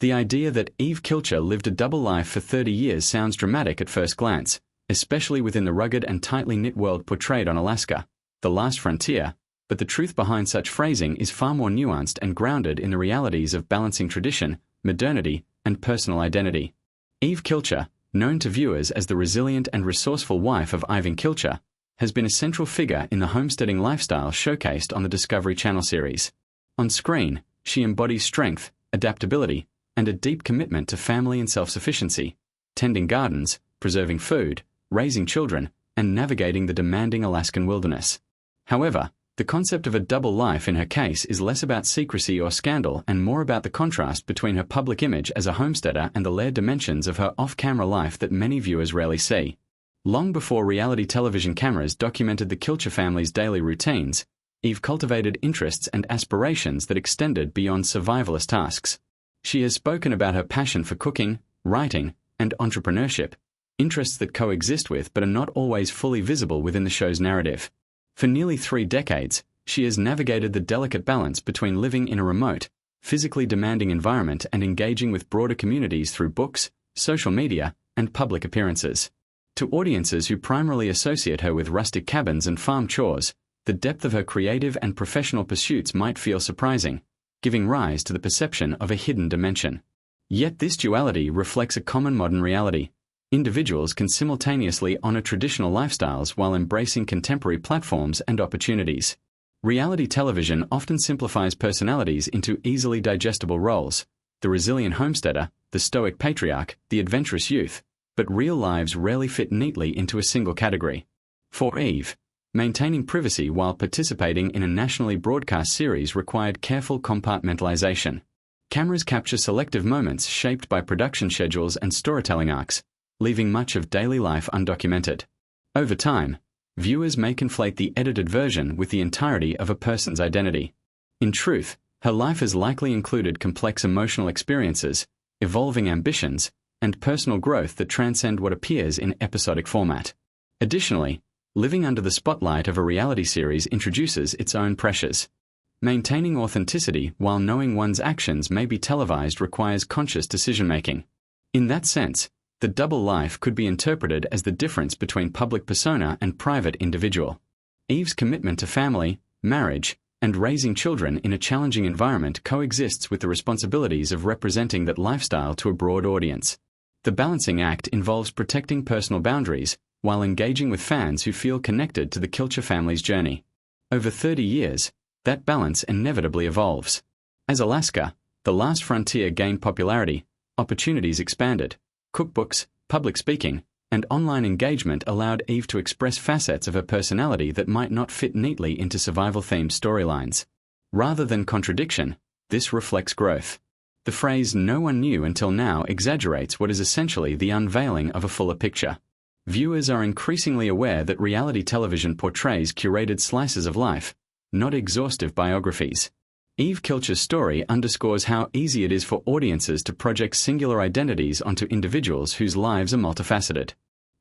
The idea that Eve Kilcher lived a double life for 30 years sounds dramatic at first glance, especially within the rugged and tightly knit world portrayed on Alaska, the last frontier, but the truth behind such phrasing is far more nuanced and grounded in the realities of balancing tradition, modernity, and personal identity. Eve Kilcher, known to viewers as the resilient and resourceful wife of Ivan Kilcher, has been a central figure in the homesteading lifestyle showcased on the Discovery Channel series. On screen, she embodies strength, adaptability, and a deep commitment to family and self-sufficiency, tending gardens, preserving food, raising children, and navigating the demanding Alaskan wilderness. However, the concept of a double life in her case is less about secrecy or scandal and more about the contrast between her public image as a homesteader and the layered dimensions of her off-camera life that many viewers rarely see. Long before reality television cameras documented the Kilcher family's daily routines, Eve cultivated interests and aspirations that extended beyond survivalist tasks. She has spoken about her passion for cooking, writing, and entrepreneurship, interests that coexist with but are not always fully visible within the show's narrative. For nearly 3 decades, she has navigated the delicate balance between living in a remote, physically demanding environment and engaging with broader communities through books, social media, and public appearances. To audiences who primarily associate her with rustic cabins and farm chores, the depth of her creative and professional pursuits might feel surprising, giving rise to the perception of a hidden dimension. Yet this duality reflects a common modern reality. Individuals can simultaneously honor traditional lifestyles while embracing contemporary platforms and opportunities. Reality television often simplifies personalities into easily digestible roles: the resilient homesteader, the stoic patriarch, the adventurous youth, but real lives rarely fit neatly into a single category. For Eve, maintaining privacy while participating in a nationally broadcast series required careful compartmentalization. Cameras capture selective moments shaped by production schedules and storytelling arcs, leaving much of daily life undocumented. Over time, viewers may conflate the edited version with the entirety of a person's identity. In truth, her life has likely included complex emotional experiences, evolving ambitions, and personal growth that transcend what appears in episodic format. Additionally, living under the spotlight of a reality series introduces its own pressures. Maintaining authenticity while knowing one's actions may be televised requires conscious decision-making. In that sense, the double life could be interpreted as the difference between public persona and private individual. Eve's commitment to family, marriage, and raising children in a challenging environment coexists with the responsibilities of representing that lifestyle to a broad audience. The balancing act involves protecting personal boundaries while engaging with fans who feel connected to the Kilcher family's journey. Over 30 years, that balance inevitably evolves. As Alaska, the last frontier gained popularity, opportunities expanded. Cookbooks, public speaking, and online engagement allowed Eve to express facets of her personality that might not fit neatly into survival-themed storylines. Rather than contradiction, this reflects growth. The phrase "no one knew until now" exaggerates what is essentially the unveiling of a fuller picture. Viewers are increasingly aware that reality television portrays curated slices of life, not exhaustive biographies. Eve Kilcher's story underscores how easy it is for audiences to project singular identities onto individuals whose lives are multifaceted.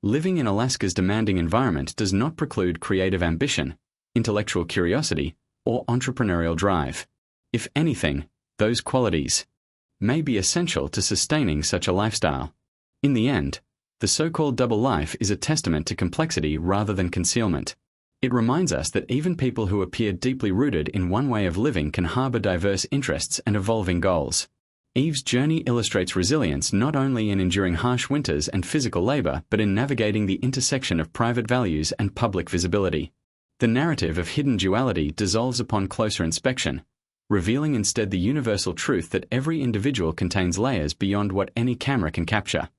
Living in Alaska's demanding environment does not preclude creative ambition, intellectual curiosity, or entrepreneurial drive. If anything, those qualities may be essential to sustaining such a lifestyle. In the end, the so-called double life is a testament to complexity rather than concealment. It reminds us that even people who appear deeply rooted in one way of living can harbor diverse interests and evolving goals. Eve's journey illustrates resilience not only in enduring harsh winters and physical labor, but in navigating the intersection of private values and public visibility. The narrative of hidden duality dissolves upon closer inspection, revealing instead the universal truth that every individual contains layers beyond what any camera can capture.